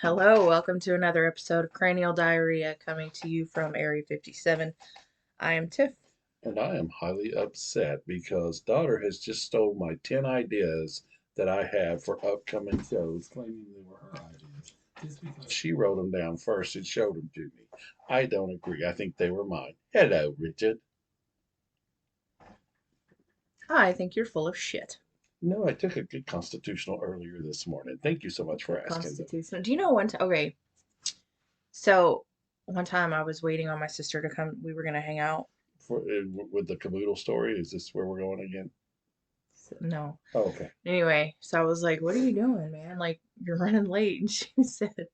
Hello, welcome to another episode of Cranial Diarrhea coming to you from Area 57. I am Tiff. And I am highly upset because daughter has just stole my 10 ideas that I have for upcoming shows, claiming they were her ideas. Just because she wrote them down first and showed them to me. I don't agree. I think they were mine. Hello, Richard. I think you're full of shit. No, I took a good constitutional earlier this morning. Thank you so much for asking, though. Constitutional. Do you know one time? Okay, so one time I was waiting on my sister to come. We were going to hang out. With the caboodle story, is this where we're going again? No. Oh, okay. Anyway, so I was like, what are you doing, man? Like, you're running late. And she said,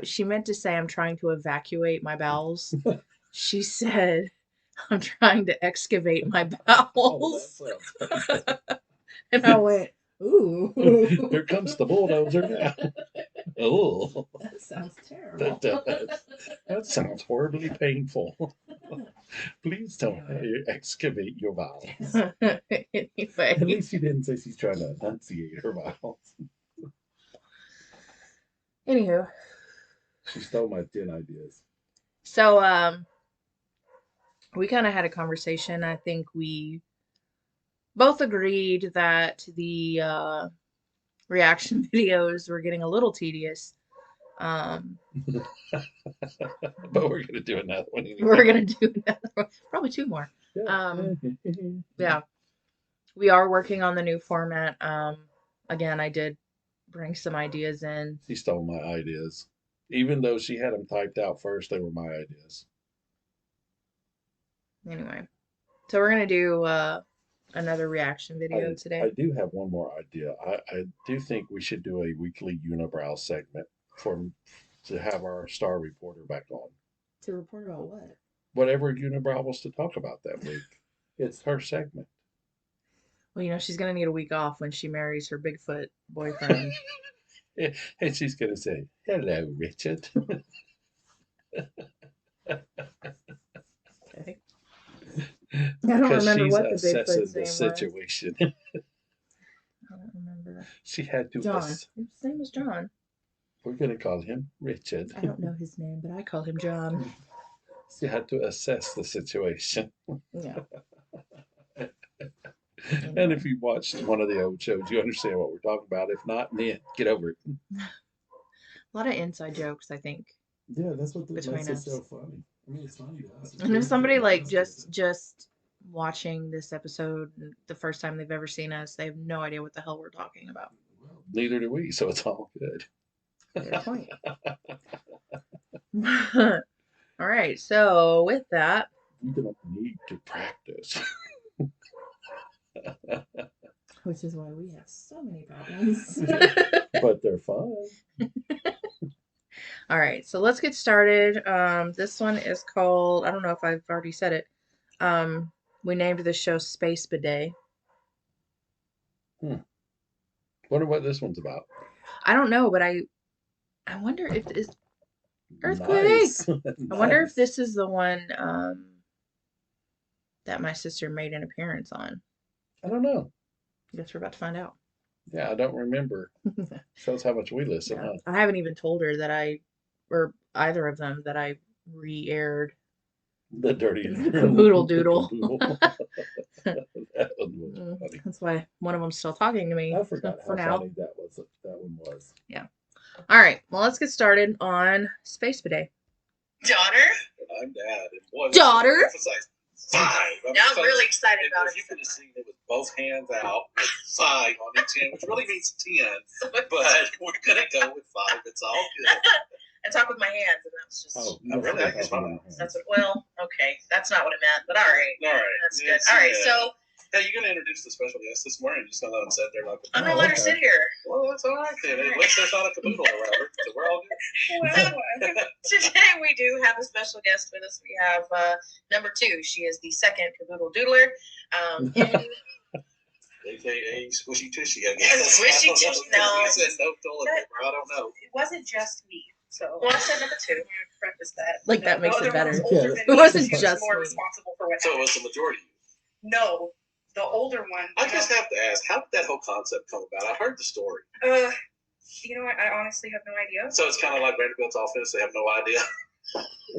she meant to say, I'm trying to evacuate my bowels. She said, I'm trying to excavate my Oh, bowels. that sounds And I went, ooh. Here comes the bulldozer now. Oh, That sounds terrible. that does. That sounds horribly painful. Please don't excavate your bowels. At Anyway, least she didn't say she's trying to enunciate her bowels. anywho, She stole my 10 ideas. so we kind of had a conversation. I think we both agreed that the reaction videos were getting a little tedious. But we're going to do another one anyway. We're gonna do another one, probably two more. Yeah, we are working on the new format. Again, I did bring some ideas in. She stole my ideas. Even though she had them typed out first, they were my ideas. Anyway, so we're gonna do another reaction video today. I do have one more idea. I do think we should do a weekly unibrow segment to have our star reporter back on. To report about what? Whatever unibrow wants to talk about that week. It's her segment. Well, you know, she's gonna need a week off when she marries her Bigfoot boyfriend. And she's going to say, "Hello, Richard." Okay. I don't Because remember she's what the assessing Bigfoot's the name was. situation. I don't remember. She had to. John. His name was John. We're going to call him Richard. I don't know his name, but I call him John. She had to assess the situation. Yeah. And if you watched one of the old shows, you understand what we're talking about. If not, then get over it. A lot of inside jokes, I think. Yeah, that's what Between makes it us. so funny. I mean, it's funny to us. And if somebody like just watching this episode the first time they've ever seen us, they have no idea what the hell we're talking about. Well, neither do we, so it's all good. Good point. All right, so with that, We don't need to practice. which is why we have so many problems. But they're fun. All right, so let's get started. This one is called, I don't know if I've already said it. We named the show Space Bidet. Wonder what this one's about. I don't know, but I wonder if this earthquake. Nice. I wonder if this is the one that my sister made an appearance on. I don't know. I guess we're about to find out. Yeah, I don't remember. Shows how much we listen, Yeah. huh? I haven't even told her that or either of them, that I re-aired The dirty Caboodle Doodle. That one was funny. That's why one of them's still talking to me. I forgot for how now. funny that one was. Yeah. All right. Well, let's get started on Space Bidet. Daughter? I'm dad. And boy, Daughter? Emphasize 5. Now I'm really excited about If you could have seen it with both hands out, with 5 on each hand, which really means 10. But we're gonna go with 5. It's all good. I talk with my hands, and that's just. Oh, I really like this one. That's what. Well, okay, that's not what I meant, but all right. All right. That's good. All right, so Hey, you're gonna introduce the special guest this morning. You're just gonna let him sit there like. I'm gonna let her sit here. Well, that's all right then. At least there's not a caboodle around, so we're all good. Well, today we do have a special guest with us. We have number 2. She is the second caboodle doodler. AKA Squishy Tushy, I guess. Squishy Tushy, no. You said no toilet paper. I don't know. It wasn't just me. So, well, I said number 2. I'm going to preface that. Like, that makes it better. It wasn't was just more me. responsible for what So it happened. was the majority. No, the older one. I just have to ask, how did that whole concept come about? I heard the story. You know what? I honestly have no idea. So it's kind of like Vanderbilt's offense. They have no idea.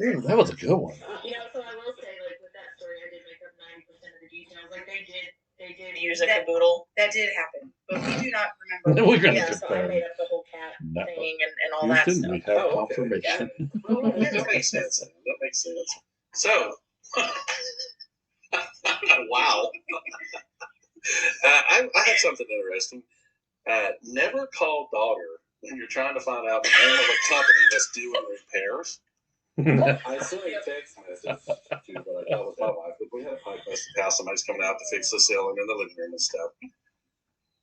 Ooh, that was a good one. You know, so I will say, like with that story, I did make up 90% of the details. Like they did use a caboodle. That did happen, but we do not remember. We're gonna Yeah, so I confirm. made up the whole cat No. thing and all that Houston, stuff. we have Oh, okay. confirmation. That makes sense. That makes sense. So, wow. I had something interesting. Never call daughter when you're trying to find out the name of a company that's doing repairs. I sent a text message to what I thought was my wife, but we had a pipe busted house. Somebody's coming out to fix the ceiling in the living room and stuff.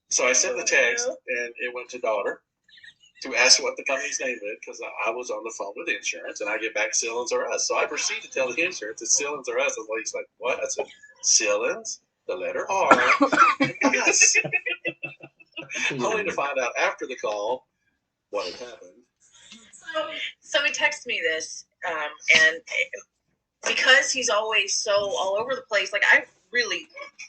So I sent the text, and it went to daughter to ask what the company's name is because I was on the phone with insurance, and I get back Ceilings or Us. So I proceed to tell the insurance it's Ceilings or Us, and the lady's like, "What?" I said, "Ceilings, the letter R, Us." Only to find out after the call what had happened. So he texted me this, and because he's always so all over the place, like I really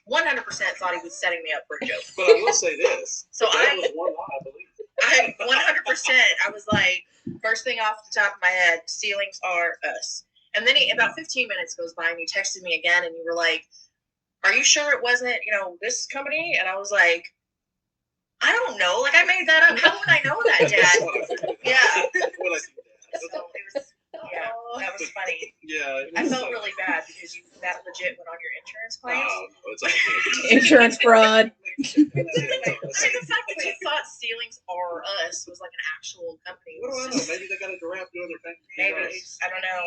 100% thought he was setting me up for a joke. But I will say this. So that was one lie, I believe. I 100%. I was like, first thing off the top of my head, ceilings are us. And then about 15 minutes goes by, and you texted me again, and you were like, "Are you sure it wasn't, this company?" And I was like, "I don't know. Like I made that up. How would I know that, Dad?" Yeah. When I see that. So it was, yeah, that was funny. Yeah. I felt really bad because that legit went on your insurance claims. Oh, no, it's all good. Insurance fraud. I mean, the fact that you thought ceilings are us was like an actual company. What do I know? Maybe they got a giraffe doing their thing. Maybe. I don't know.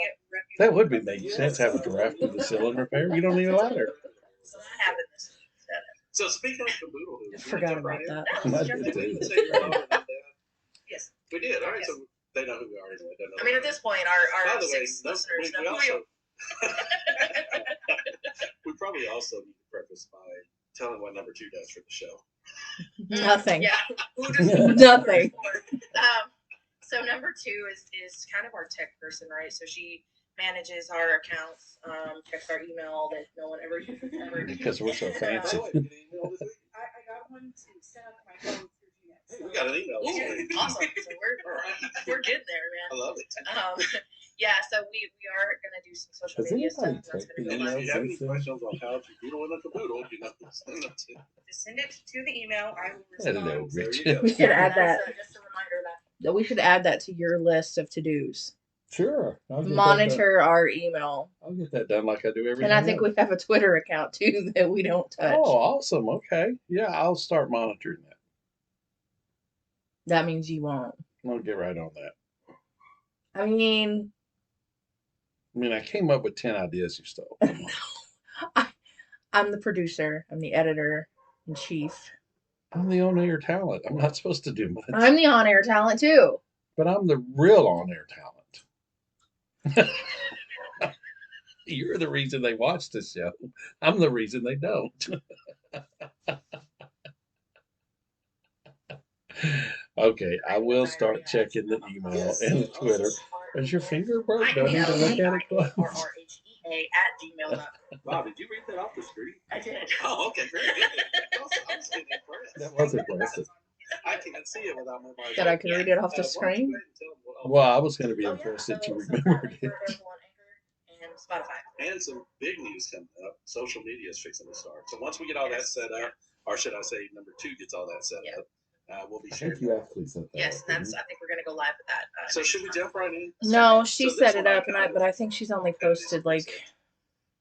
That would be making sense. Have a giraffe do the ceiling repair. You don't need a ladder. So that happened this instead. So speaking of caboodle, I forgot about that. I did Did too. we say your daughter and dad? Yes. We did. All right. Yes. So they know who we are anyway. They know I mean, at this point, our By the way, 6 no, listeners we know who you also we probably also need to preface by telling what number 2 does for the show. Nothing. Yeah. Who does Nothing. So number 2 is kind of our tech person, right? So she manages our accounts, checks our email that no one ever uses. Because we're so fancy. By the way, did you get an email this week? I got one to set up my phone through Bidet. Hey, we got an email this week. Awesome. So we're good there, man. I love it. Yeah, so we are gonna do some social Has media stuff. anybody That's checked gonna And go if live. you have any questions on how to doodle in a caboodle, send them to. Just send it to the email. I will Hello, respond. There Rich. you go. We should add That's that. just a reminder that. We should add that to your list of to-dos. Sure. I'll get that Monitor our email. done. I'll get that done like I do everything And I think else. we have a Twitter account too that we don't touch. Oh, awesome. Okay. Yeah, I'll start monitoring that. That means you won't. I'll get right on that. I mean, I came up with 10 ideas you stole. Come on. I'm the producer. I'm the editor in chief. I'm the on-air talent. I'm not supposed to do much. I'm the on-air talent too. But I'm the real on-air talent. You're the reason they watch this show. I'm the reason they don't. Okay, I will start checking the email and the Twitter. Is your finger broke? Do I need to look at it close? RRHEA@gmail.com. Wow, did you read that off the screen? I did. Oh, okay, very good. I was getting impressed. That was impressive. I can't see it without my mind. That I can read it off the Why don't you screen. go ahead and tell them what- Well, I was going to be Oh, yeah. impressed that you So remembered we're it. available on Anchor and Spotify. And some big news coming up. Social media is fixing to start. So once we get all that set up, or should I say number 2 gets all that set up, we'll be I sharing. think you actually said that. Yes, and that's. I think we're gonna go live with that. So should we jump right in? No, she So this set it one I up, kinda- but I think she's only posted like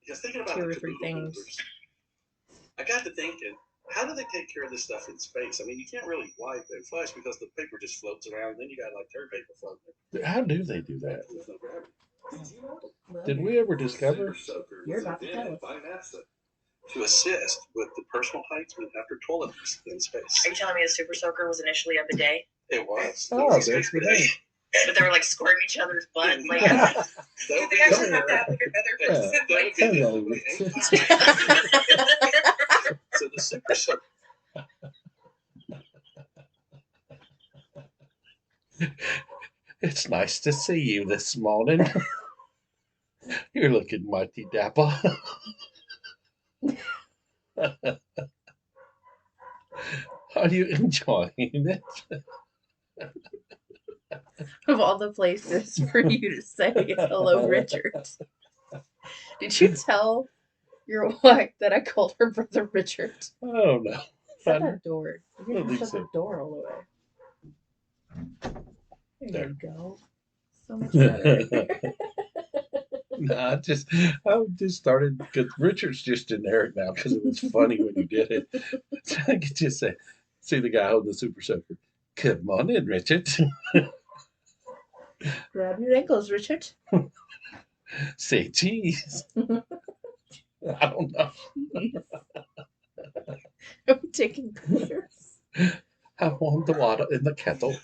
Because thinking about 2 the or 3 caboodle things. movers, I got to thinking, how do they take care of this stuff in space? I mean, you can't really wipe and flush because the paper just floats around, and then you got like dirt paper floating. How do they do that? There's no gravity. Did you know? Did we ever discover? Super Soaker You're was about to tell invented us. by NASA to assist with the personal hygiene after toiletries in space. Are you telling me the Super Soaker was initially a bidet, It was. Oh, It was there's space the name. but they were like squirting each other's butts? Like, That Did would they be actually the- have to have like another Yeah. person? that would Like, be the Hello, only Richard. So the Super Soaker. It's nice to see you this morning. You're looking mighty dapper. Are you enjoying it? Of all the places for you to say hello, Richard. Did you tell your wife that I called her brother Richard? I don't know. Shut that door. I You don't can think shut so. the door all the way. There There. you go. So much better. Nah, I just started because Richard's just generic now because it was funny when you did it. So I could just say, see the guy holding the super soaker. Good morning, Richard. Grab your ankles, Richard. Say cheese. I don't know. I'm taking pictures. I warmed the water in the kettle.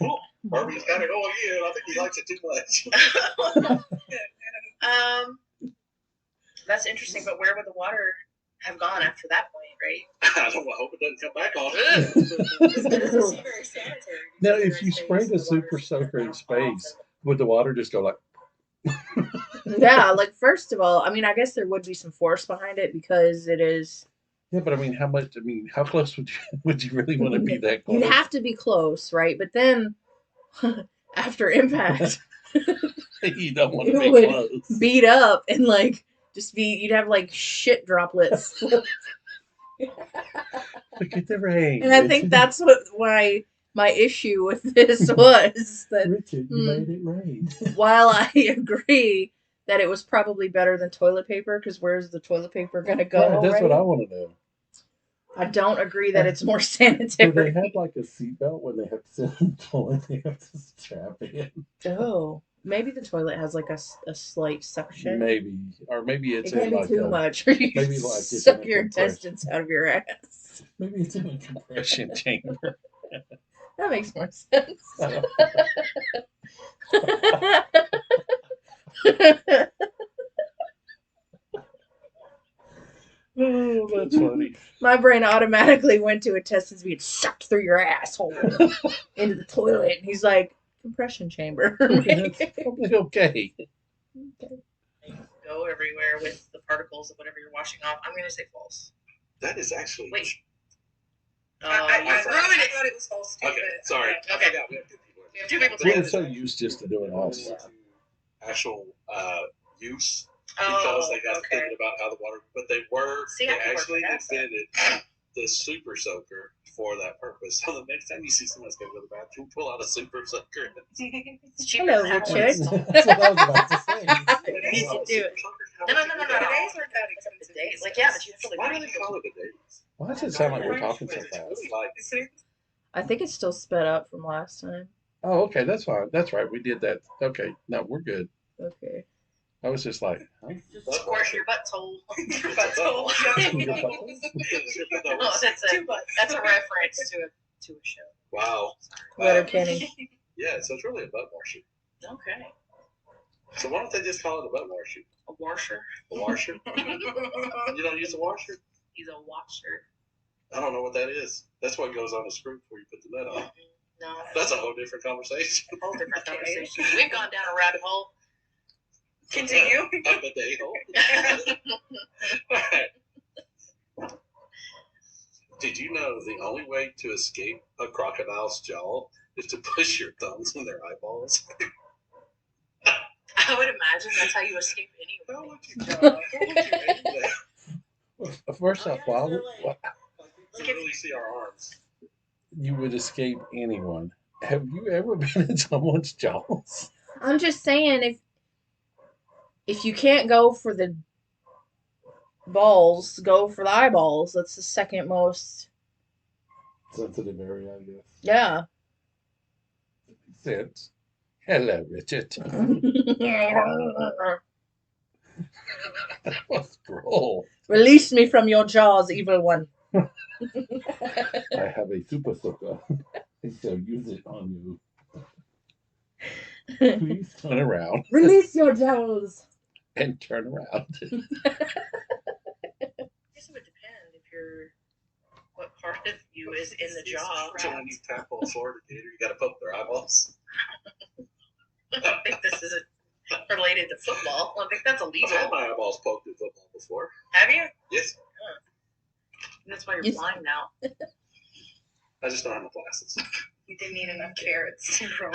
Barbie's got it going in. I think he likes it too much. That's interesting, but where would the water have gone after that point, right? I don't know. I hope it doesn't come back on. It doesn't seem very sanitary. Now, if you sprayed a super soaker in space, would the water just go like? Yeah, like first of all, I mean, I guess there would be some force behind it because it is. Yeah, but I mean, how much? I mean, how close would you really want to be that close? You'd have to be close, right? But then after impact, You don't want it to be would close. beat up and like just be. You'd have like shit droplets. Look at the rain. And I think that's why my issue with this was that Richard, you made it rain. while I agree that it was probably better than toilet paper, because where's the toilet paper gonna go? Right, that's what I right? want to know. I don't agree that it's more Do sanitary. they have like a seatbelt when they have to sit in the toilet? They have to strap in. Oh, maybe the toilet has like a slight suction. Maybe, or maybe it's It can't in be like too a, much, or you maybe like it's suck in a your compression. intestines out of your ass. Maybe it's in a compression chamber. That makes more sense. Oh, that's funny. My brain automatically went to intestines being sucked through your asshole into the toilet. And he's like, compression chamber. That's probably okay. Go everywhere with the particles of whatever you're washing off. I'm gonna say false. That is actually. Wait. I You ruined it. I thought it was false too. Okay, but- sorry. I Okay. forgot we have two people. We have two people We together. were so used just to doing us. To actual use Oh, because they got okay. thinking about how the water, but they See, I they can work actually with that stuff. invented the super soaker for that purpose. So the next time you see someone go to the bathroom, pull out a super soaker. It's cheaper Hello, than that one. Richard. That's what I was about to say. You need to do it. No. Today's aren't that expensive. Bidets. Like, yeah, but you have to like. Why do they call it bidets? Why does it sound like we're talking so It's fast? really like I think it's still sped up from last time. Oh, okay, that's fine. That's right. We did that. Okay, no, we're good. Okay. I was just like, huh? Of course, your butthole. Your butthole. Your butthole? Oh, that's a reference to a show. Wow. Letterkenny. Yeah, so it's really a butt washer. Okay. So why don't they just call it a butt washer? A washer. A washer? You don't use a washer? He's a washer. I don't know what that is. That's what goes on the screw before you put the nut on. No. That's a whole different conversation. a whole different conversation. We've gone down a rabbit hole. Continue. A bidet hole. Alright. Did you know the only way to escape a crocodile's jaw is to push your thumbs in their eyeballs? I would imagine that's how you escape How anyway. would you, how would you aim that? First off, why would Like, we can really see our arms. you would escape anyone? Have you ever been in someone's jaws? I'm just saying, if you can't go for the balls, go for the eyeballs. That's the second most. Sensitive area, I guess. Yeah. Makes sense. Hello, Richard. That was droll. Release me from your jaws, evil one. I have a super soaker. I shall use it on you. Please turn around Release your jaws. and turn around. I guess it would depend if what part of you is in the jaw. So when you tackle a Florida gator, you got to poke their eyeballs. I don't think this is related to football. I think that's I've had illegal. my eyeballs poked in football before. Have you? Yes, That's why you're Yes. blind now. I just don't have my glasses. We didn't eat enough carrots to grow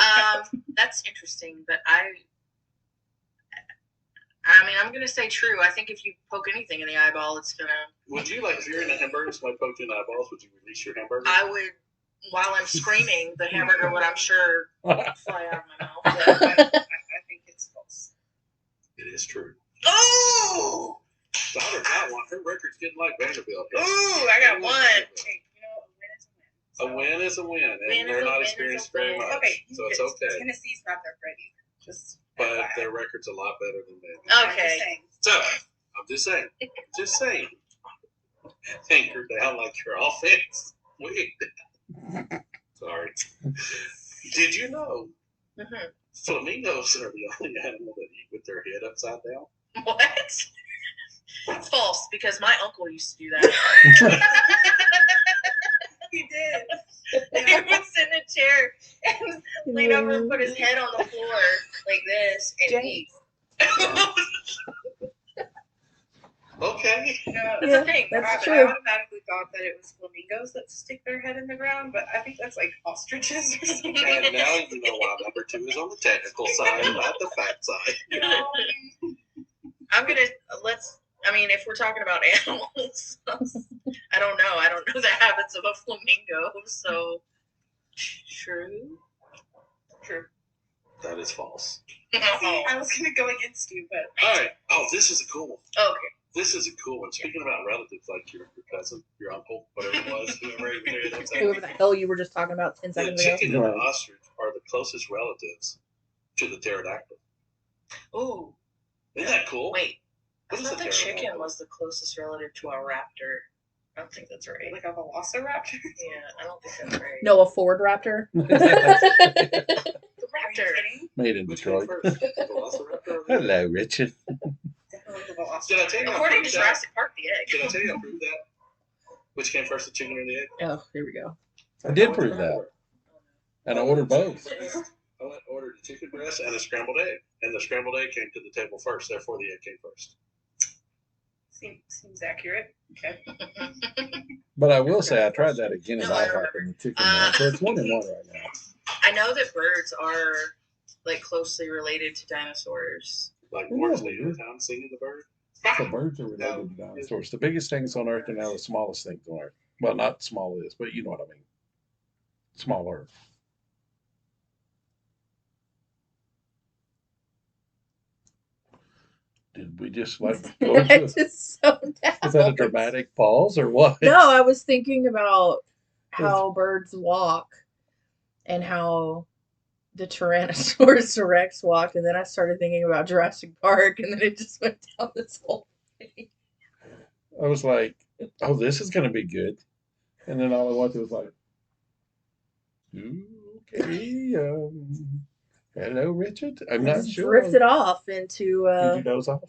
That's interesting, but I mean, I'm gonna say true. I think if you poke anything in the eyeball, it's gonna. Would you, like, if you're in a hamburger, somebody poked you in the eyeballs, would you release your hamburger? I would, while I'm screaming, the hamburger would, I'm sure, fly out of my mouth. But I think it's false. It is true. oh, Daughter got one. Her record's getting like Vanderbilt. ooh, I got one. Hey, you know, A win is a win, and Win is they're a not win is experienced a very win. much, Okay, so it's okay. Tennessee's not that great either. Just But their record's a lot better than that. Okay. So I'm just saying, anchor down like your offense. Wait. Sorry. Did you know Mm-hmm. flamingos are the only animal that eat with their head upside down? What? False, because my uncle used to do that. He did. He would sit in a chair and lean over and put his head on the floor like this and eat. Okay. That's a thing. I That's true. automatically thought that it was flamingos that stick their head in the ground, but I think that's like ostriches or something. And now you know why number 2 is on the technical side, not the fact side. I'm gonna I mean, if we're talking about animals, I don't know. I don't know the habits of a flamingo, so true. True. That is false. See, I was gonna go against you, but All right. Oh, this is a cool one. Okay. This is a cool one. Speaking about relatives, like your cousin, your uncle, whatever it was, Whoever the hell you were just talking about 10 the seconds ago. chicken and the ostrich are the closest relatives to the pterodactyl. Ooh, Isn't that cool? wait. I What is thought a the chicken pterodactyl? was the closest relative to a raptor. I don't think that's right. like a velociraptor. Yeah, I don't think that's right. No, a Ford Raptor. The Are raptor. you kidding? Made in Which came Detroit. first, the velociraptor or the- Hello, Richard. Definitely the Did I velociraptor. tell you? According to Jurassic Park, the egg. Did I tell you I proved that? Which came first, the chicken or the egg? Oh, here we go. I did prove that. And I ordered both. I went and ordered a chicken breast and a scrambled egg. And the scrambled egg came to the table first, therefore the egg came first. Seems accurate. Okay. But I will say I tried that again in No, I IHOP in the chicken one. So it's 1-1 right now. I know that birds are like closely related to dinosaurs. Like Yeah, Morris weird. Lee in town singing the bird. So birds are related to dinosaurs. The biggest things on Earth are now the smallest things on Earth. Well, not smallest, but you know what I mean. Smaller. Did we just like go I into just so is that a dramatic pause or what? No, I was thinking about how birds walk and how the Tyrannosaurus Rex walked, and then I started thinking about Jurassic Park, and then it just went down this whole thing. I was like, oh, this is going to be good. And then all I wanted was like, okay, hello, Richard. I'm not just sure. drifted off into Did you doze off?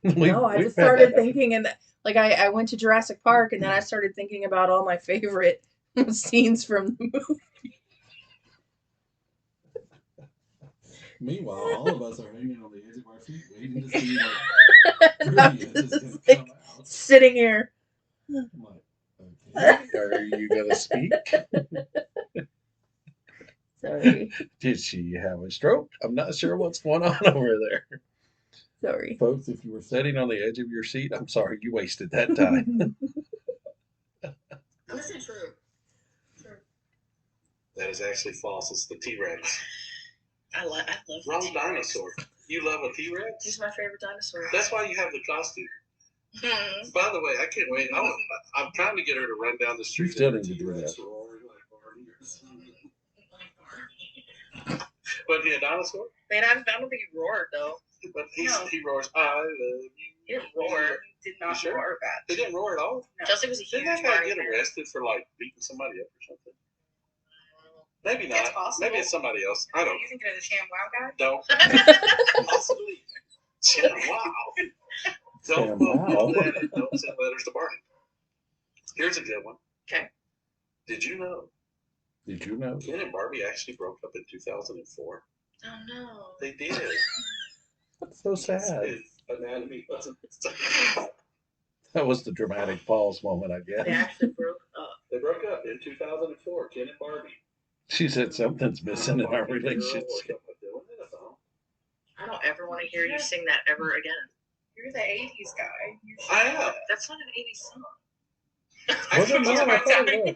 no, I just started thinking, and like I went to Jurassic Park, and then I started thinking about all my favorite scenes from the movie. Meanwhile, all of us are hanging on the edge of our seat, waiting to see what I'm trivia is just going to come out. sitting here. I'm like, okay, are you going to speak? Sorry. Did she have a stroke? I'm not sure what's going on over there. Sorry. Folks, if you were sitting on the edge of your seat, I'm sorry you wasted that time. This is true. That is actually false. It's the T-Rex. I love Wrong T-Rex. dinosaur. You love a T-Rex? He's my favorite dinosaur. That's why you have the costume. Hmm. By the way, I can't wait. I'm trying to get her to run down the street. still and need to do T-Rex that. roaring like Barney or something. But he a dinosaur? Man, I don't think he roared though. But No. he roars, I love you. He didn't roar. Did not You sure? roar that. He didn't roar at all? No. Chelsea was a huge Didn't that guy Barney get fan. arrested for like beating somebody up or something? Maybe It's not. possible. Maybe it's somebody else. I Are don't you thinking of the Sham Wow guy? Don't. Possibly. Wow. Don't Sham quote me Wow. on that and don't send letters to Barney. Here's a good one. Okay. Did you know Did you know? Ken and Barbie actually broke up in 2004? Oh no. They did. That's so sad. His anatomy wasn't. That was the dramatic pause moment, I They guess. actually broke up. They broke up in 2004, Ken and Barbie. She said something's missing in our relationship. I don't ever want to hear you sing that ever again. You're the 80s guy. I am. That's not an 80s song. Was it not? I thought it was.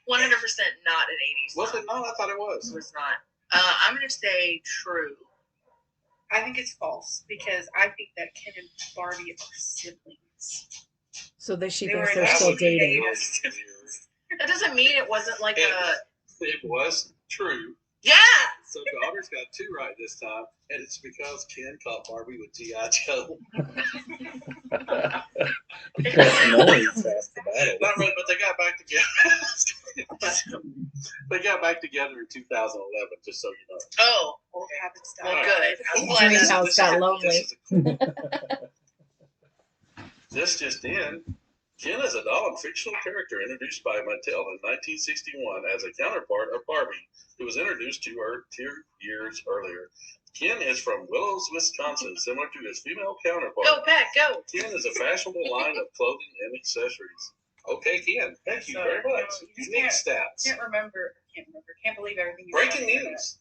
100% not an 80s Was song. it not? I thought it It was. was not. I'm going to say true. I think it's false because I think that Ken and Barbie are siblings. So that she They thinks were they're in still that dating. movie. That doesn't mean it wasn't like a. It was true. Yeah! So daughter's got 2 right this time, and it's because Ken caught Barbie with G.I. Joe. Because Noise passed the battle. Not really, but they got back together. They got back together in 2011, just so you know. Oh, Old habits die. well, good. I'm glad Dream that- house got lonely. This just in. Ken is a doll and fictional character introduced by Mattel in 1961 as a counterpart of Barbie, who was introduced to her 2 years earlier. Ken is from Willows, Wisconsin, similar to his female counterpart. Go, Pat, go. Ken is a fashionable line of clothing and accessories. Okay, Ken, thank you very much. You Unique just stats. Can't believe everything you Breaking said. news.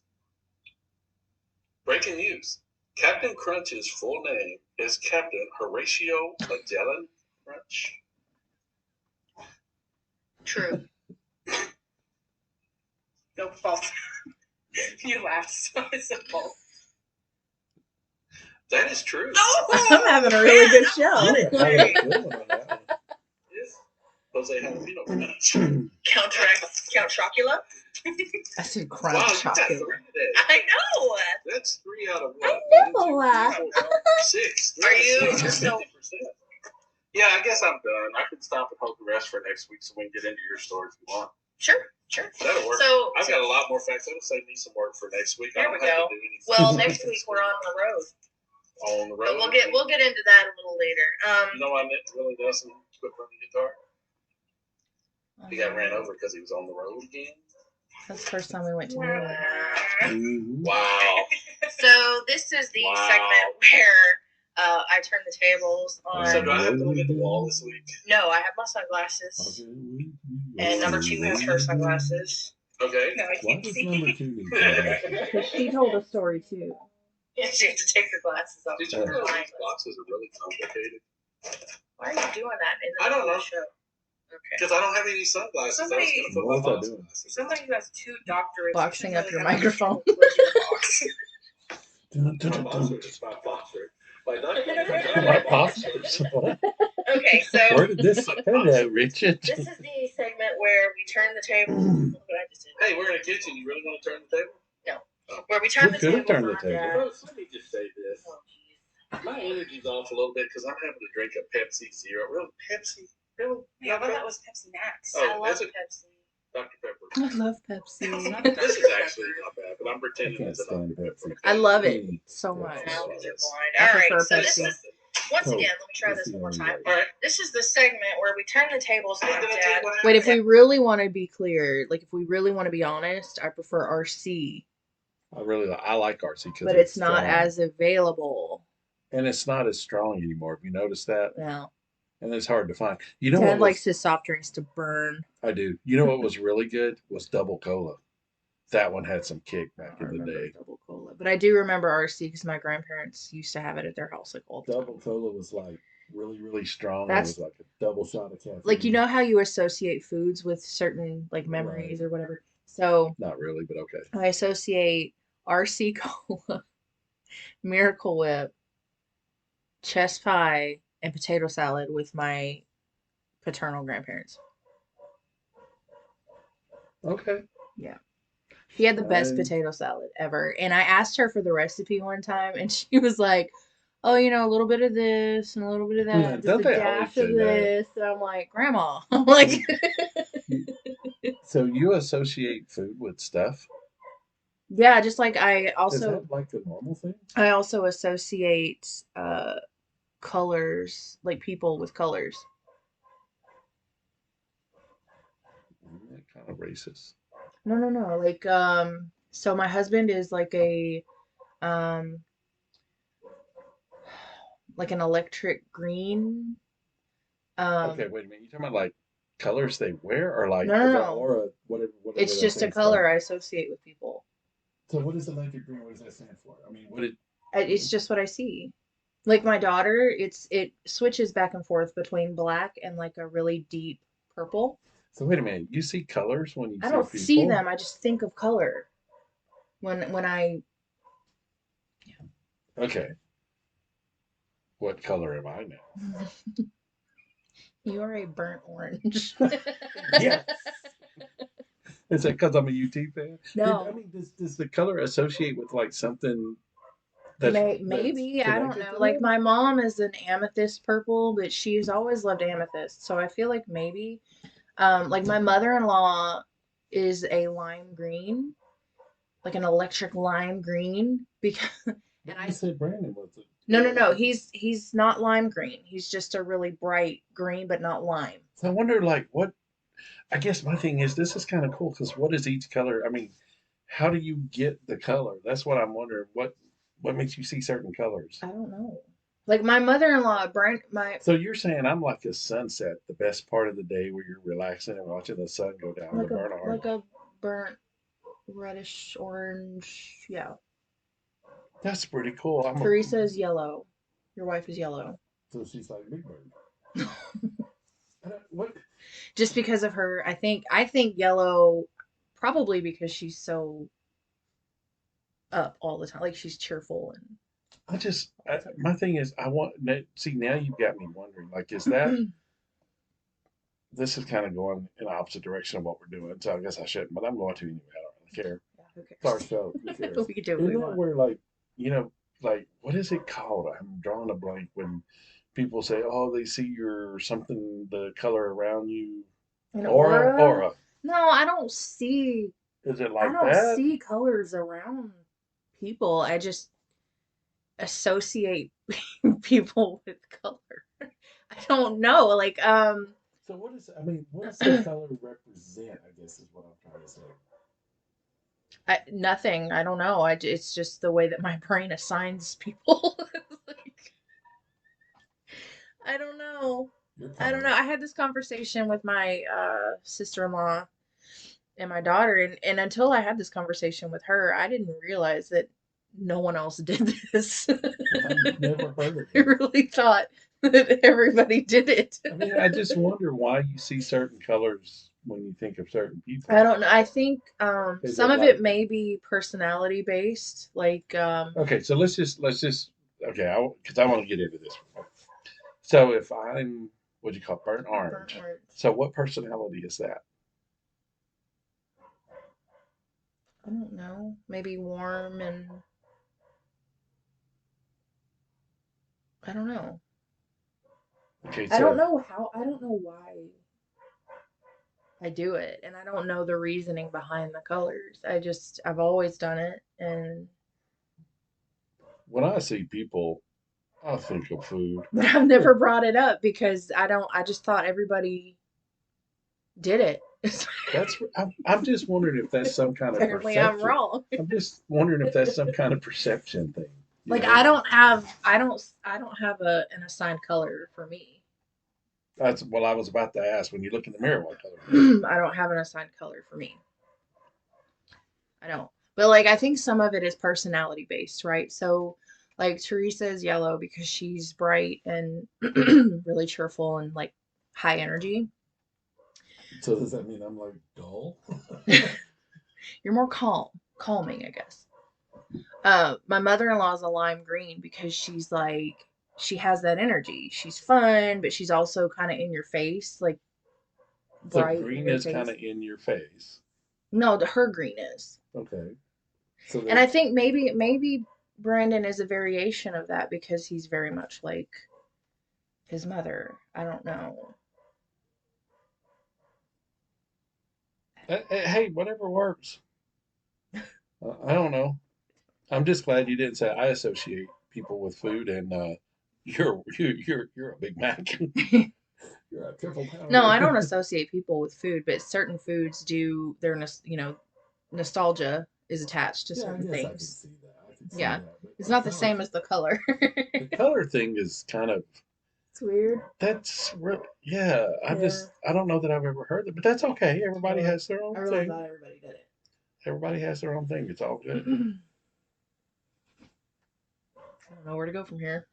Breaking news. Captain Crunch's full name is Captain Horatio Magellan Crunch. True. No, false. You laughed, so it's a false. That is true. I'm having a really good show. Yeah, I had a feeling on that one. Yes. Jose Jalapeno Crunch. Count Chocula? I said Wow, crunch you got chocolate. 3 today. I know. That's 3 out of what? I know. 1, 2, 3, 4, 6. Are you 6, just so- 50%. Yeah, I guess I'm done. I can stop and hope the rest for next week so we can get into your story if you want. Sure. That'll work. So, I've got a lot more facts. That'll save me some work for next week. I There don't we have go. to do anything. well, next week we're on the road. On the But road. we'll get into that a little later. You know why Nick really doesn't quit playing guitar? He got ran over because he was on the road again. That's the first time we went to New York. Mhm. Wow. So this is the Wow. segment where I turn the tables on. So do I have to look at the wall this week? No, I have my sunglasses, and number 2 has her sunglasses. Okay. No, I Why can't does see. number 2 need sunglasses? Because she told a story too. Yeah, she has to take her glasses off. These are really, boxes are really complicated. Why are you doing that in the I don't middle of know. the show? Okay. Because I don't have any sunglasses. I was going to put my What was I box doing? glasses. Somebody who has 2 doctorates. Boxing should up your really have microphone. a box. Dun, dun, My dun, box dun. is my box. My doctor. My boxers. What? Okay, so Where did this? Hello, Richard. this is the segment where we turn the table. Look what I just did. Hey, we're in the kitchen. You really want to turn the table? Where we turn We the could have tables turned the on table. Dad. Folks, let me just say this. Oh, geez. My energy's off a little bit because I'm having to drink a Pepsi Zero. Really? Pepsi? Really? Yeah, but that was Pepsi Max. Oh, I love is it? Pepsi. Dr. Pepper. I love Pepsi. This is actually not bad, but I'm I pretending can't it's a stand Dr. Pepsi. Pepper. I love it so much. Now you're blind. I All right, prefer so this Pepsi. is once Coke. again. Let me try That's this the one more only time. way. All right. This is the segment where we turn the tables on Hey, did I tell you Dad. what Wait, if happened? we really want to be clear, like if we really want to be honest, I prefer RC, I like RC because but it's not strong. as available and it's not as strong anymore. Have you noticed that? now. And it's hard to find. You know Dad what? likes his soft drinks to burn. I do. You know what was really good was double cola. That one had some kick I back don't in the remember day. double cola, but I do remember RC because my grandparents used to have it at their house like all the time. Double cola was like really, really strong. That's- It was like a double shot of caffeine. Like you know how you associate foods with certain like memories or whatever. So Not really, but okay. I associate RC cola, Miracle Whip, chest pie, and potato salad with my paternal grandparents. Okay. She had the best I- potato salad ever. And I asked her for the recipe one time, and she was like, oh, you know, a little bit of this and a little bit of that. Yeah, Just don't a they always dash of say that? this. And I'm like, Grandma. I'm like, So you associate food with stuff? yeah, just like I Is also that like the normal thing? I also associate colors, like people with colors. Isn't that kind of racist? No. So my husband is like um like an electric green. Okay, wait a minute. You're talking about like colors they wear, or like No, no, the no. aura, whatever It's that just a stands for? color I associate with people. So what is electric green? What does that stand for? I mean, what it? It's just what I see. Like my daughter, it switches back and forth between black and like a really deep purple. So wait a minute. You see colors when you I see don't see people? them. I just think of color when I. Okay. What color am I now? You are a burnt orange. Yes. Is that because I'm a UT fan? I No. mean, does the color associate with like something that's Maybe, I don't connected know. to Like it? my mom is an amethyst purple, but she's always loved amethyst. So I feel like maybe like my mother-in-law is a lime green, like an electric lime green because and But you I said Brandon was it? no, no, no, he's not lime green. He's just a really bright green but not lime. So I wonder, like, what? I guess my thing is this is kind of cool because what is each color? I mean, how do you get the color? That's what I'm wondering. What makes you see certain colors? I don't know. Like my mother-in-law, Brent, my So you're saying I'm like a sunset, the best part of the day where you're relaxing and watching the sun go down the Bernard. like a burnt reddish orange. Yeah. That's pretty cool. Teresa is yellow. Your wife is yellow. So she's like Big Bird. What? Just because of her, I think yellow probably because she's so up all the time. Like she's cheerful and all the My thing is, I want, see, now you've got me wondering, like, is that, time. this is kind of going in the opposite direction of what we're doing. So I guess I shouldn't, but I'm going to anyway. I don't really care. Yeah, who It's our cares? show. Who cares? We can do what Isn't we that want. where, like, you know, like, what is it called? I'm drawing a blank when people say, oh, they see your something, the color around you. An Aura? aura? Aura. No, I don't see. Is it I like don't that? see colors around people. I just associate people with color. I don't know. So what is, I mean, what does the color represent? I guess is what I'm trying to say. Nothing. I don't know. It's just the way that my brain assigns people. Like, I don't know. You're I don't color. know. I had this conversation with my sister-in-law and my daughter, and until I had this conversation with her, I didn't realize that no one else did this. I've never heard of I that. really thought that everybody did it. I mean, I just wonder why you see certain colors when you think of certain people. I don't know. I think Is some it of like it may be personality based. okay? So let's just okay. Because I want to get into this one. So if I'm what do you call it, burnt Burnt orange? orange. So what personality is that? I don't know. Maybe warm and I don't know. Okay, I don't so know how. I don't know why I do it, and I don't know the reasoning behind the colors. I've always done it, and when I see people, I think of food. but I've never brought it up because I don't. I just thought everybody did it. I'm just wondering if that's some kind of Apparently, I'm perception. wrong. I'm just wondering if that's some kind of perception thing. You Like know, I don't have an assigned color for me. that's what I was about to ask. When you look in the mirror, what color? I don't have an assigned color for me. I don't. But like I think some of it is personality based, right? So like Teresa is yellow because she's bright and really cheerful and like high energy. So does that mean I'm like dull? You're more calming, I guess. My mother-in-law is a lime green because she has that energy. She's fun, but she's also kind of in your face, like So bright in green your is kind face. of in your face. No, her green is. Okay. So And I there's think maybe Brandon is a variation of that because he's very much like his mother. I don't know. hey, whatever works. I don't know. I'm just glad you didn't say I associate people with food and you're a Big Mac. You're a triple No, I pounder. don't associate people with food, but certain foods do. Nostalgia is attached to Yeah, I certain guess I can things. see that. I can see Yeah, that. But it's like not the color, same as the color. the color thing is kind of. It's weird. That's really, yeah. Yeah. I don't know that I've ever heard that, but that's okay. Everybody Well, has their I own really thing. thought everybody did Everybody has their own thing. It's all good. it. I don't know where to go from here.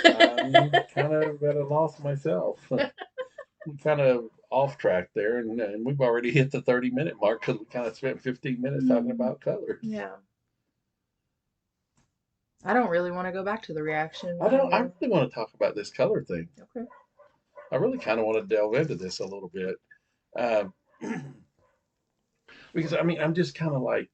I'm kind of at a loss myself. We kind of off track there, and we've already hit the 30-minute mark because we kind of spent 15 minutes talking about colors. Yeah. I don't really want to go back to the reaction I don't. I video. really want to talk about this color thing. Okay. I really kind of want to delve into this a little bit, um, because I mean, I'm just kind of like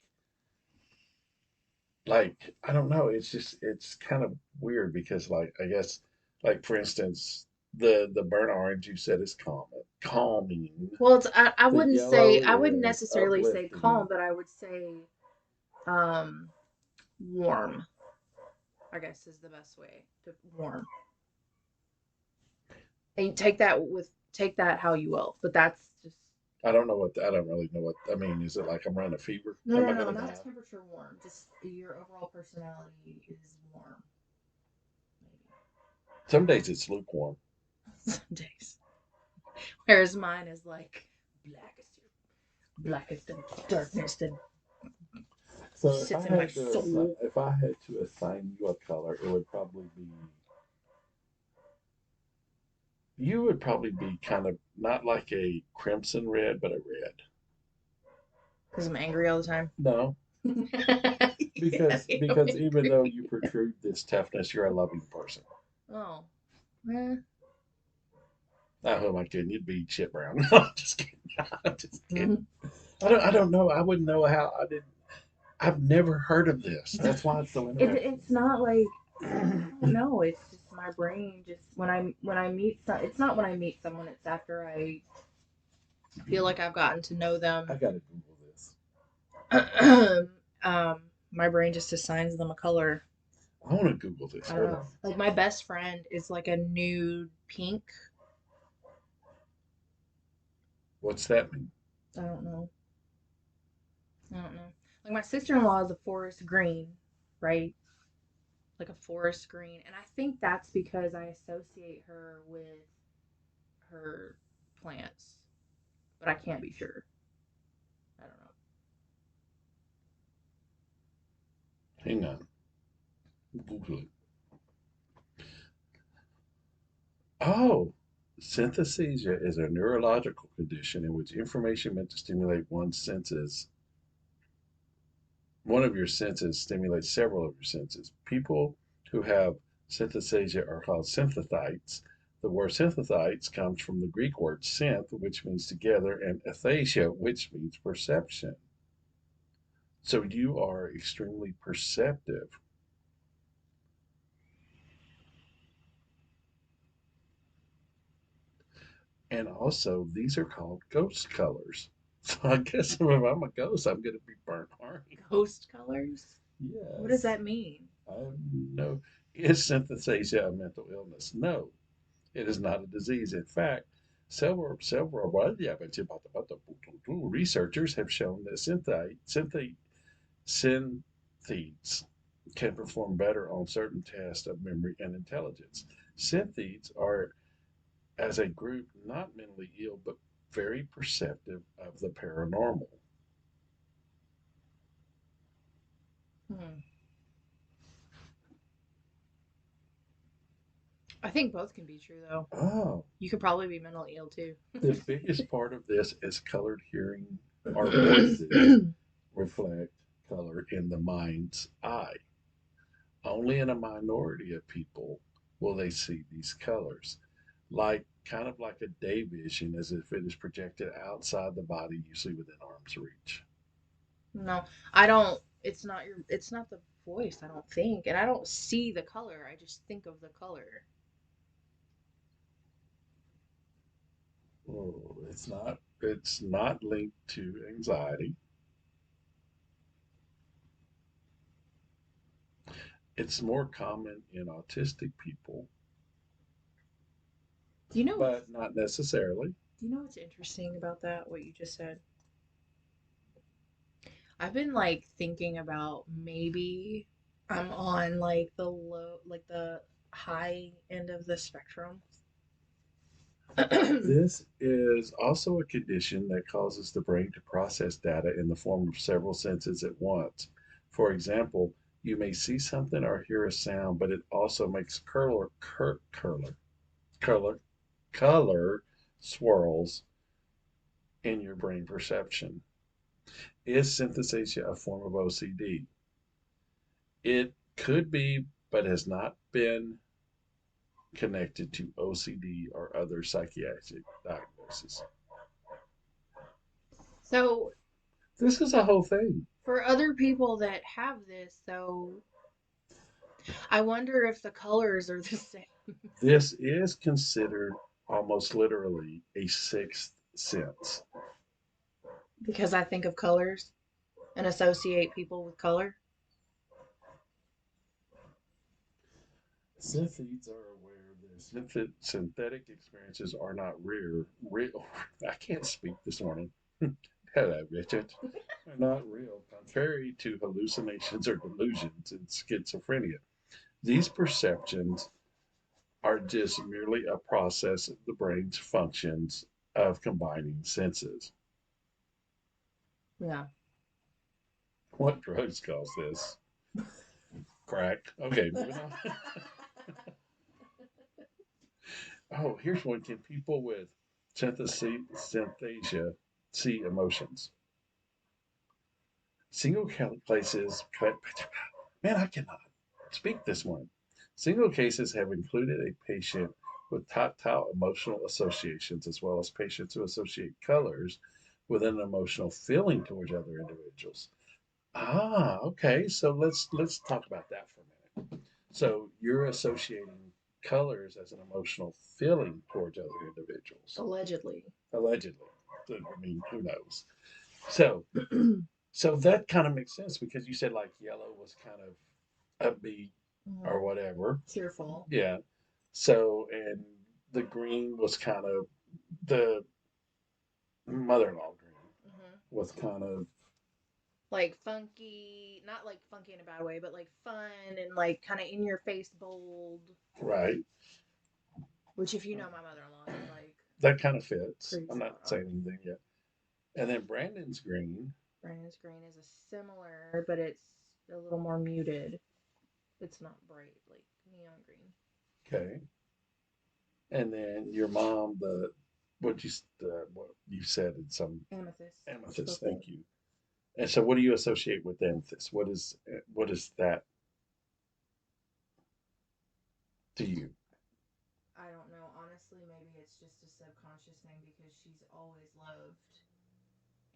I don't know. It's kind of weird because like I guess like for instance the burnt orange you said is calming. Well, I The wouldn't say yellow I wouldn't is necessarily say calm, uplifting. but I would say um warm. I guess is the best way to warm. And take that how you will, but that's just I don't really know what I mean. Is it like I'm running a fever? no, Am no, I no, gonna not die? temperature warm. Just your overall personality is warm. Some days it's lukewarm. Maybe some days, whereas mine is like blackest and darkness that So sits in my soul. if I had to assign you a color, it would probably be you would probably be kind of not like a crimson red, but a red. Because I'm angry all the time. No, because even though you protrude this toughness, you're a loving person. Oh, eh. Not who am I kidding? You'd be shit brown. No, I'm just kidding. I'm just kidding. Mhm. I don't know. I wouldn't know how. I didn't. I've never heard of this. That's why it's so interesting. It's not like I don't know. It's just my brain. Just when I meet some, it's not when I meet someone. It's after I feel like I've gotten to know I them. gotta Google this. um, my brain just assigns them a color. I want to Google this. I don't Hold know. on. Like my best friend is like a nude pink. What's that mean? I don't know. I don't know. Like my sister in law is a forest green, right? Like a forest green, and I think that's because I associate her with her plants, but I can't be sure. I don't know. Hang on. Google it. Oh, synthesia is a neurological condition in which information meant to stimulate one of your senses stimulates several of your senses. People who have synthesia are called synthethites. The word synthethites comes from the Greek word synth, which means together, and aesthesia, which means perception. So you are extremely perceptive. And also, these are called ghost colors. So I guess if I'm a ghost, I'm going to be burnt orange. Ghost colors? What does Yes. that mean? No. Is synthesia a mental illness? No, it is not a disease. In fact, well, yeah, but researchers have shown that synthetes can perform better on certain tests of memory and intelligence. Synthetes are, as a group, not mentally ill, but very perceptive of the paranormal. Hmm. I think both can be true though. Oh, You could probably be mentally ill too. the biggest part of this is colored hearing. Our voices reflect color in the mind's eye. Only in a minority of people will they see these colors. Like kind of like a day vision as if it is projected outside the body, usually within arm's reach. No, I don't. It's not the voice. I don't think, and I don't see the color. I just think of the color. Oh, it's not linked to anxiety. It's more common in autistic people, Do you know what's but not necessarily. Do you know what's interesting about that? What you just said. I've been like thinking about maybe I'm on like the high end of the spectrum. This is also a condition that causes the brain to process data in the form of several senses at once. For example, you may see something or hear a sound, but it also makes color, color swirls in your brain perception. Is synesthesia a form of OCD? It could be, but has not been connected to OCD or other psychiatric diagnoses. So, This is a whole thing. for other people that have this, though, I wonder if the colors are the same. This is considered almost literally a sixth sense. Because I think of colors and associate people with color. Synthetes are aware their synthetic experiences are not real. I can't speak this morning. Hello, Richard. Are not real, contrary to hallucinations or delusions in schizophrenia. These perceptions are just merely a process of the brain's functions of combining senses. Yeah. What drugs cause this? Crack. Okay, moving on. Oh, here's one. Can people with synesthesia see emotions? Single cases, man, I cannot speak this morning. Single cases have included a patient with tactile emotional associations as well as patients who associate colors with an emotional feeling towards other individuals. Ah, okay. So let's talk about that for a minute. So you're associating colors as an emotional feeling towards other individuals, Allegedly. allegedly. I mean, who knows? So so that kind of makes sense because you said like yellow was kind of upbeat or whatever. Cheerful. Yeah. So and the green was kind of the mother-in-law green was kind of Like funky, not like funky in a bad way, but like fun and like kind of in your face, bold. right. Which, if you know my mother in law, is like That kind of fits. pretty I'm spot not on. saying anything yet. And then Brandon's green. Brandon's green is a similar, but it's a little more muted. It's not bright like neon green. Okay. And then your mom, what you said in some Amethyst. amethyst. Purple. Thank you. And so, what do you associate with amethyst? What is that to you? I don't know. Honestly, maybe it's just a subconscious thing because she's always loved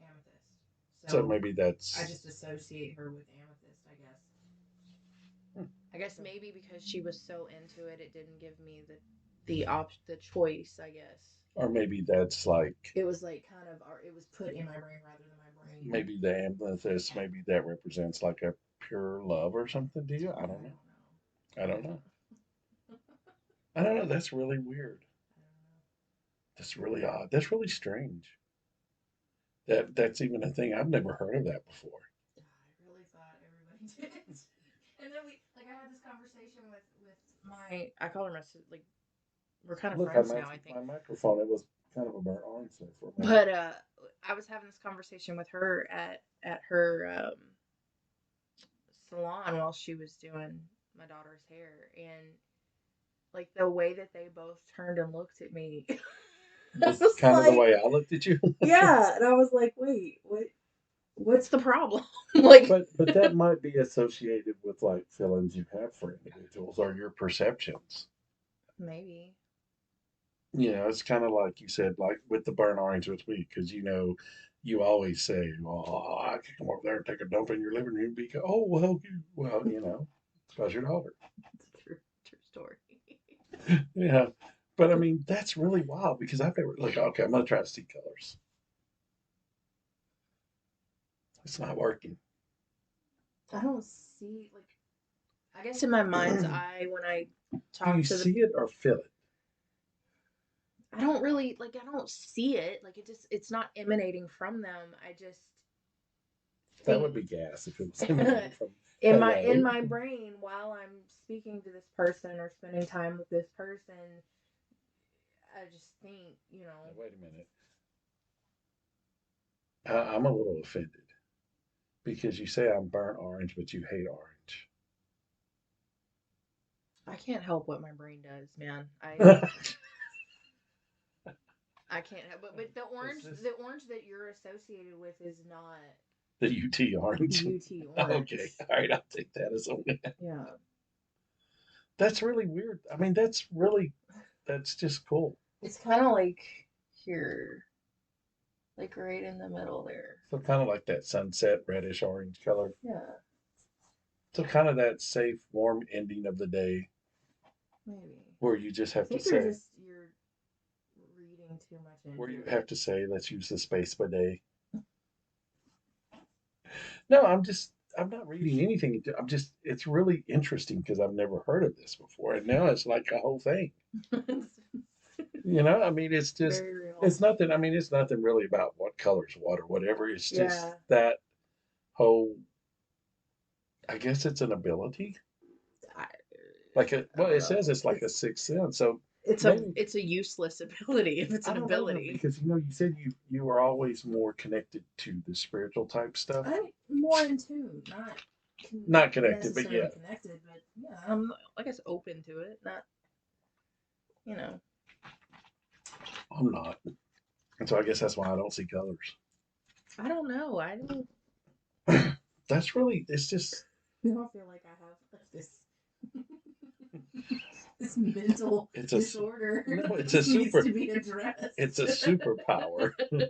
amethyst. So So maybe I that's just associate her with amethyst, I guess. hmm, I guess maybe because she was so into it, it didn't give me the choice. I guess or maybe that's like it was like kind of it was put in my brain rather than my brain. maybe the amethyst. Maybe that represents like a pure love or something to you. I I don't know. don't I don't know. I don't know. That's really weird. That's really odd. That's really strange. That's even a thing. I've never heard of that before. know. I really thought everybody did. And then I had this conversation with my I call her my like we're kind of Look, friends now, I think. my microphone. It was kind of a burnt orange there for a minute. But I was having this conversation with her at her salon while she was doing my daughter's hair, and like the way that they both turned and looked at me, I Was was kind of the like, way I looked at you. yeah, and I was like, wait, what's the problem? Like, But that might be associated with like feelings you have for individuals or your perceptions. maybe. You know, it's kind of like you said, like with the burnt orange with me, because you always say, "Well, I can come over there and take a dump in your living room." Because, oh well, it's because your daughter. It's a true story. Yeah, but I mean, that's really wild because I've never like, okay, I'm gonna try to see colors. It's not working. I don't see like I guess in my mind's Do eye when I you talk to the see it or feel it? I don't really like I don't see it like it's not emanating from them. I just That think would be gas if it was emanating from in hello. my brain while I'm speaking to this person or spending time with this person, I just think, Now, wait a minute. I'm a little offended because you say I'm burnt orange, but you hate orange. I can't help what my brain does, man. I can't help, but the orange that you're associated with is not The UT orange. UT Okay, orange. all right, I'll take that as a win. Yeah. That's really weird. I mean, that's just cool. It's kind of like here, like right in the middle there. So kind of like that sunset reddish orange color. Yeah, So kind of that safe, warm ending of the day maybe. where you just I have to think you're say, just you're reading too much into where you it. have to say, let's use the space bidet. No, I'm not reading anything. It's really interesting because I've never heard of this before. And now it's like a whole thing. I mean, it's just, Very real. it's nothing really about what color's what or whatever. It's just Yeah. that whole, I guess it's an ability. I, Well, don't it know. says it's like a sixth sense. So It's maybe, it's a useless ability if it's I an don't know though, ability. because you said you were always more connected to the spiritual type stuff. I'm more in tune, Not connected, but necessarily yeah. connected, but yeah, I'm I guess open to it. Not you know. I'm not. And so I guess that's why I don't see colors. I don't know. I don't. That's really, it's just, I don't feel like I have like this mental it's a, disorder. no, it's that a needs super, to be addressed. it's a superpower. Fucking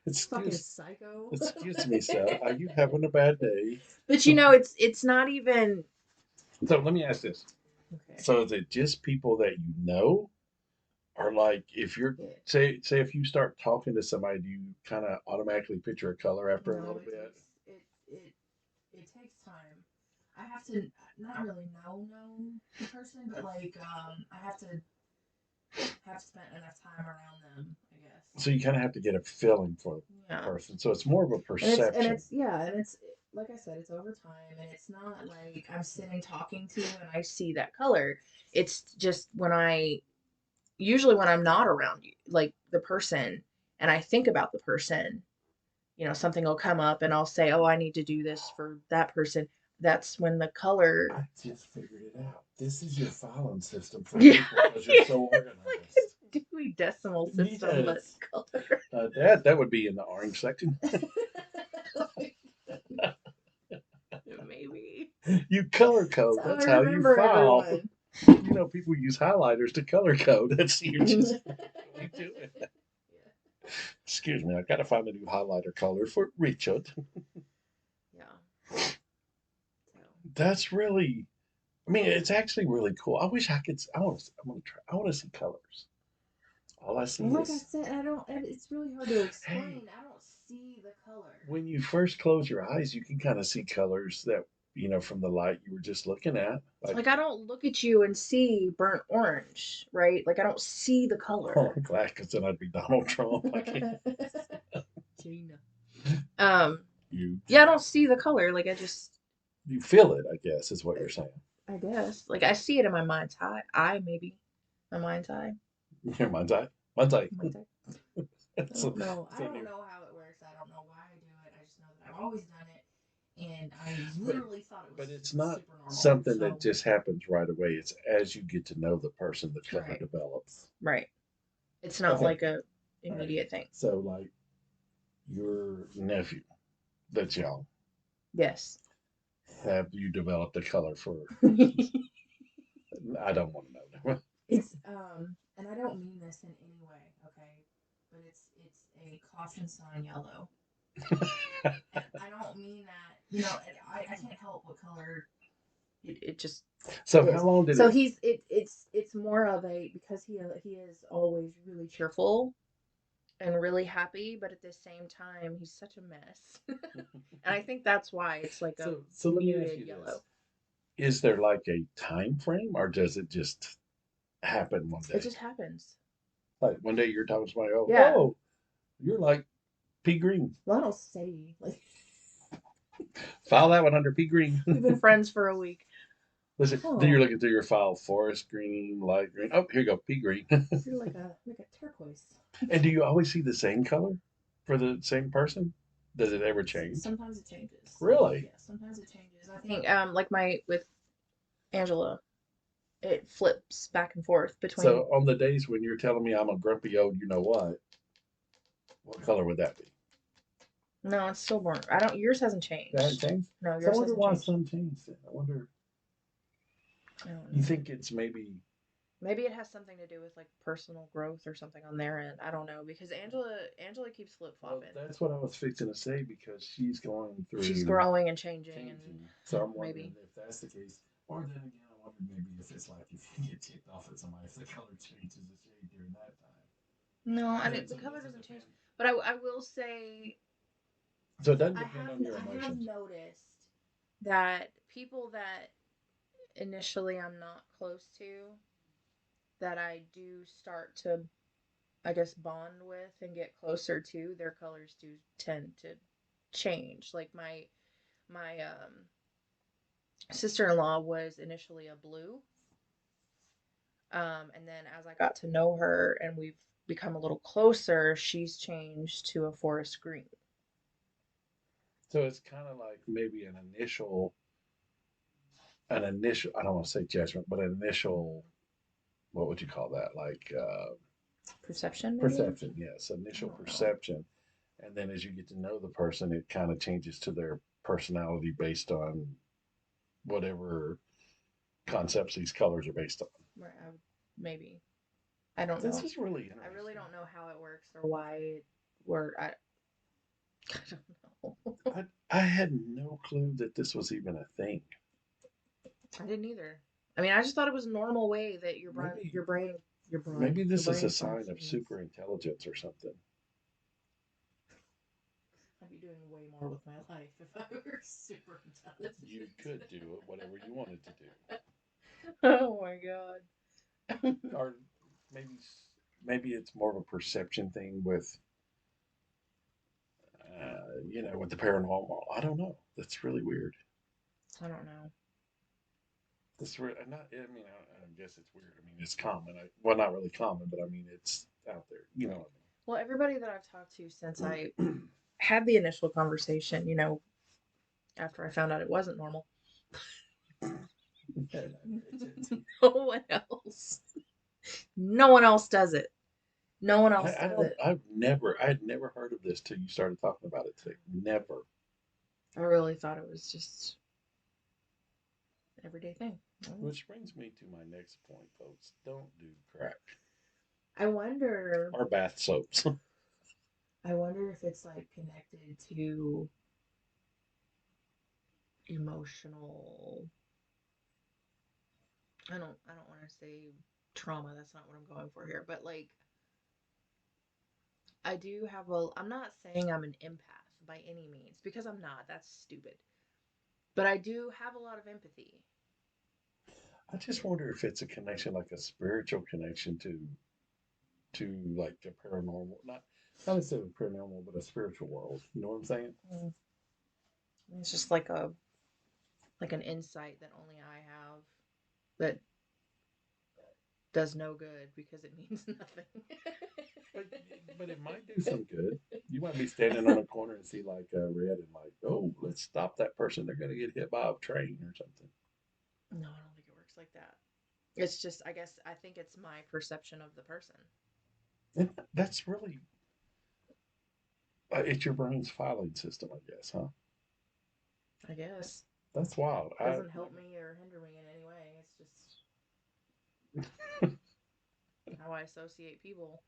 Excuse, psycho. excuse me, sir. Are you having a bad day? But it's not even. So let me ask this. Okay. So is it just people that you know? Or like if you're, Yeah. say if you start talking to somebody, do you kind of automatically picture a color after a No, little bit? it takes time. I have to not really know the person, but like I have spent enough time around them, I guess. So you kind of have to get a feeling for the Yeah. person. So it's more of a And perception. it's like I said, it's over time, and it's not like I'm sitting talking to you and I see that color. It's just usually when I'm not around you, like the person, and I think about the person, something will come up and I'll say, oh, I need to do this for that person. That's when the color. I just figured it out. This is your filing system for Yeah, people because you're so organized. like a Dewey Decimal System, but Yes. color. That would be in the orange section. Maybe. You color code. That's That's how I how you remember file. everyone. People use highlighters to color code. That's you just really do it. Excuse me, I've got to find a new highlighter color for Richard. Yeah. So. That's really, I mean, it's actually really cool. I wish I could. I want to. I want to try. I want to see colors. All I see Well, like I is said, I don't. It's really hard to explain. I don't see the color. when you first close your eyes, you can kind of see colors that from the light you were just looking at. Like I don't look at you and see burnt orange, right? Like I don't see the color. Oh, I'm glad because then I'd be Donald Trump. I can't. Gina. You Yeah, I don't see the color. Like I just. you feel it, I guess, is what you're saying. I guess. Like I see it in my mind's eye, maybe. My mind's eye. Your mind's eye. Mind's eye. Mind's eye. I So, don't know. I so don't you- know how it works. I don't know why I do it. I just know that I've always done it, and I literally thought it was. But it's not super normal, something so. that just happens right away. It's as you get to know the person, the color Right. develops. Right. It's not Okay. like a immediate thing. So, like your nephew, that's young. Yes. Have you developed a color for? I don't want to know. It's and I don't mean this in any way, okay? But it's a caution sign yellow. And I don't mean that, I can't help what color it just So is. how long did So it? it's more of a because he is always really cheerful and really happy, but at the same time he's such a mess. And I think that's why it's like a So let me ask muted you yellow. this: is there like a time frame, or does it just happen one day? It just happens. Like one day you're talking to somebody, Yeah. oh, you're like pea green. Well, I don't say like File that one under pea green. we've been friends for a week. Listen, then you're looking through your file: forest green, light green. Oh, here you go, pea green. You're like a turquoise. And do you always see the same color for the same person? Does it ever change? Sometimes it changes. Really? Yeah, sometimes it changes. I think like my with Angela, it flips back and forth between. So on the days when you're telling me I'm a grumpy old, you know what color would that be? No, it's still born. I don't. Yours hasn't That hasn't changed. changed. No, So I yours wonder hasn't why changed. some changed. Then I wonder. I don't You know. think it's maybe? Maybe it has something to do with like personal growth or something on their end. I don't know because Angela keeps flip Well, flopping. that's what I was fixing to say because she's going through She's growing and changing, changing. So I'm wondering maybe. if that's the case. Or then again, I wonder maybe if it's like if you get ticked off at somebody, if the color changes a shade during that time. No, I But didn't. so The it color doesn't doesn't change. depend. But I will say So it doesn't I depend have on your I have emotions. noticed that people that initially I'm not close to that I do start to I guess bond with and get closer to their colors do tend to change. Like my sister-in-law was initially a blue, and then as I got to know her and we've become a little closer, she's changed to a forest green. So it's kind of like maybe an initial. I don't want to say judgment, but an initial. What would you call that? Like Perception, maybe? perception. Yes, I initial don't know. perception. And then as you get to know the person, it kind of changes to their personality based on whatever concepts these colors are based on. Right, maybe. I don't This know. is really I really interesting. don't know how it works or why it works. I don't know. I had no clue that this was even a thing. I didn't either. I mean, I just thought it was a normal way that Maybe your maybe this is a brain sign of functions. super intelligence or something. I'd be doing way more with my life if I were super intelligent. You could do whatever you wanted to do. Oh my god. Or maybe maybe it's more of a perception thing with with the paranormal. I don't know. That's really weird. I don't know. That's really not. I mean, I guess it's weird. I mean, it's common. Well, not really common, but I mean, it's out there. You know Well, everybody that I've talked to since what I I mean? had the initial conversation, after I found out it wasn't normal, no one else, no one else does it. No one else I does don't. it. I had never heard of this till you started talking about it today. Never. I really thought it was just an everyday thing. Which brings me to my next point, folks. Don't do crack I wonder. or bath soaps. I wonder if it's like connected to emotional. I don't want to say trauma. That's not what I'm going for here. But like, I do have a. I'm not saying I'm an empath by any means because I'm not. That's stupid. But I do have a lot of empathy. I just wonder if it's a connection, like a spiritual connection to like the paranormal, not necessarily paranormal, but a spiritual world. You know what I'm saying? Mm. It's just like an insight that only I have that does no good because it means nothing. But but it might do some good. You might be standing on a corner and see like red and like, oh, let's stop that person. They're gonna get hit by a train or something. No, I don't think it works like that. It's just, I guess, I think it's my perception of the person. And that's really it's your brain's filing system, I guess, huh? I guess. That's wild. It doesn't help me or hinder me in any way. It's just how I associate people.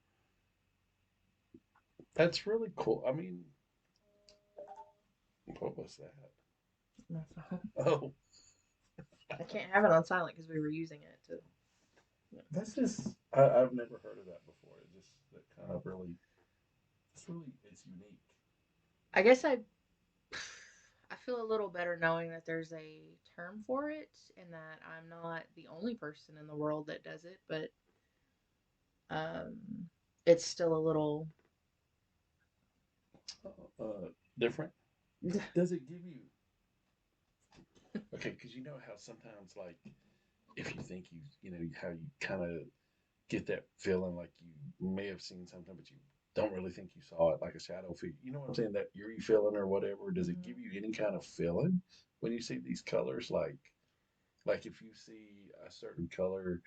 That's really cool. I mean, what was that? My phone. Oh, I can't have it on silent because we were using it to. that's just I've never heard of that before. It just that kind of really it's unique. I guess I feel a little better knowing that there's a term for it and that I'm not the only person in the world that does it, but um, it's still a little. Different. Does it give you Okay, because you know how sometimes, like, if you think you know, how you kind of get that feeling like you may have seen something, but you don't really think you saw it, like a shadow figure. You know what I'm saying? That eerie feeling or whatever. Does it Mhm. give you any kind of feeling when you see these colors? Like if you see a certain color,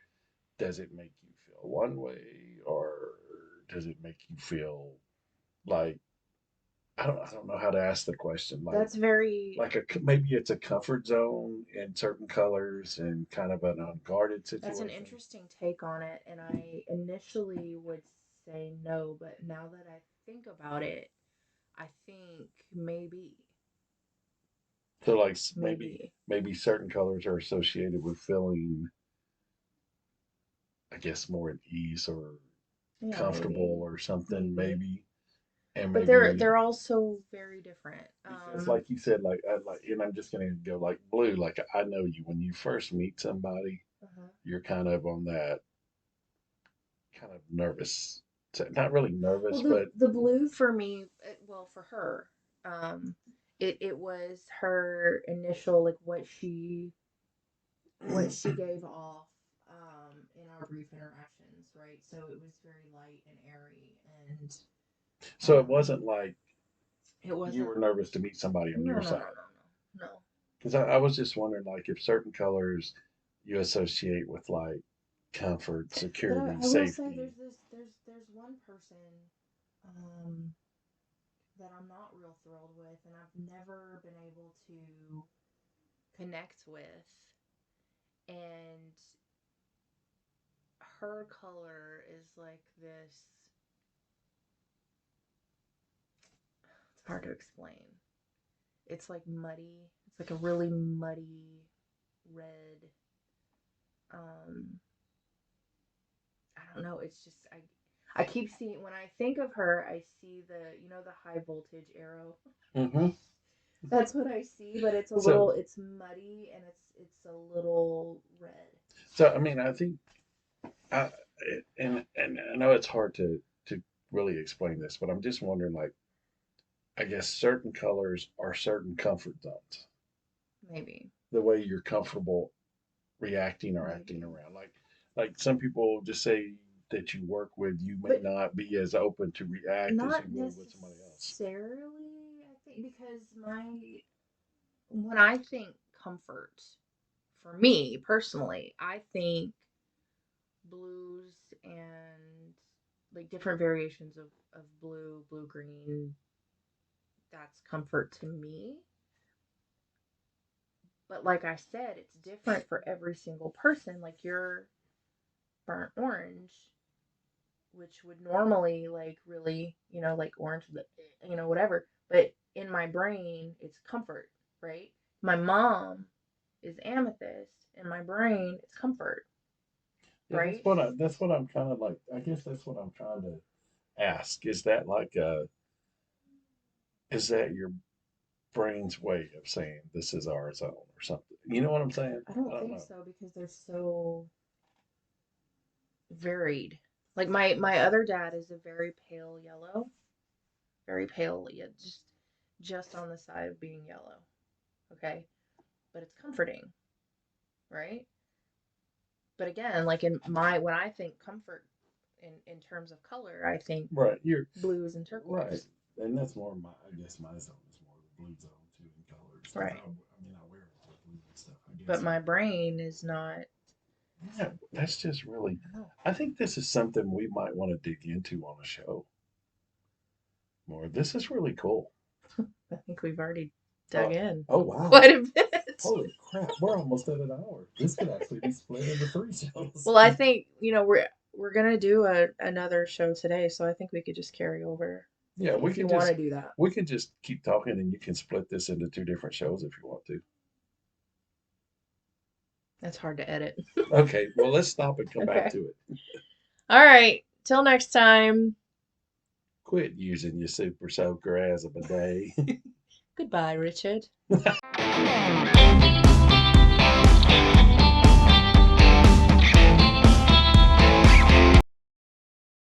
does it make you feel one way, or does it make you feel like I don't know how to ask the question. That's very Maybe it's a comfort zone in certain colors and kind of an unguarded That's an situation. interesting take on it, and I initially would say no, but now that I think about it, I think maybe, So like maybe, maybe certain colors are associated with feeling, I guess, more at ease or yeah, comfortable maybe, or something, maybe. maybe, and But maybe they're also very different. because, like you said, and I'm just gonna go like blue. Like I know you when you first meet somebody, Uh-huh. you're kind of on that kind of nervous, not really Well, nervous, the but the blue for me, well, for her, um, it was her initial like what she gave off in our brief interactions, right? So it was very light and airy, and so it um, wasn't like it you wasn't. were nervous to meet somebody on No, your no, no, side. no, no, no. Because I was just wondering, like, if certain colors you associate with like comfort, But security, I will say safety. there's one person um that I'm not real thrilled with, and I've never been able to connect with, and her color is like this. It's hard to explain. It's like muddy. It's like a really muddy red. Um, I don't know. It's just I keep seeing when I think of her, I see the high voltage arrow. Hmm. That's what I see, but So, it's muddy and it's a little red. so I mean, I think I and I know it's hard to really explain this, but I'm just wondering, like, I guess certain colors are certain comfort zones. Maybe, The way you're comfortable reacting or acting maybe, around, like some people just say that you work with, you may but not be as open to react as you not would with somebody else. necessarily. I think because my when I think comfort, for me personally, I think blues and like different variations of blue green. That's comfort to me. But like I said, it's different for every single person. Like your burnt orange, which would normally like really, like orange, whatever. But in my brain, it's comfort, right? My mom is amethyst. In my brain, it's comfort, Yeah, right? that's what I'm kind of like. I guess that's what I'm trying to ask. Is that like is that your brain's way of saying this is our zone or something? You know what I'm saying? I I don't don't think know. so because they're so varied. Like my other dad is a very pale yellow, very pale, yeah, just on the side of being yellow. Okay, but it's comforting, right? But again, like in my when I think comfort in terms of color, I think Right, you're blues and right, turquoise. and that's more my. I guess my zone is more the blue zone too in colors because Right. I mean I wear a lot of blue and stuff. I But guess. my brain is not. Yeah, that's just really. I don't know. I think this is something we might want to dig into on a show more. This is really cool. I think we've already dug Uh, in oh wow. quite a bit. Holy crap, we're almost at an hour. This could actually be split into three shows. Well, I think we're gonna do another show today, so I think we could just carry over Yeah, if you want to do that. we can just keep talking and you can split this into two different shows if you want to. That's hard to edit. Okay, well let's stop and come back Okay. to it. All right. Till next time. Quit using your super soaker as a bidet. Goodbye, Richard.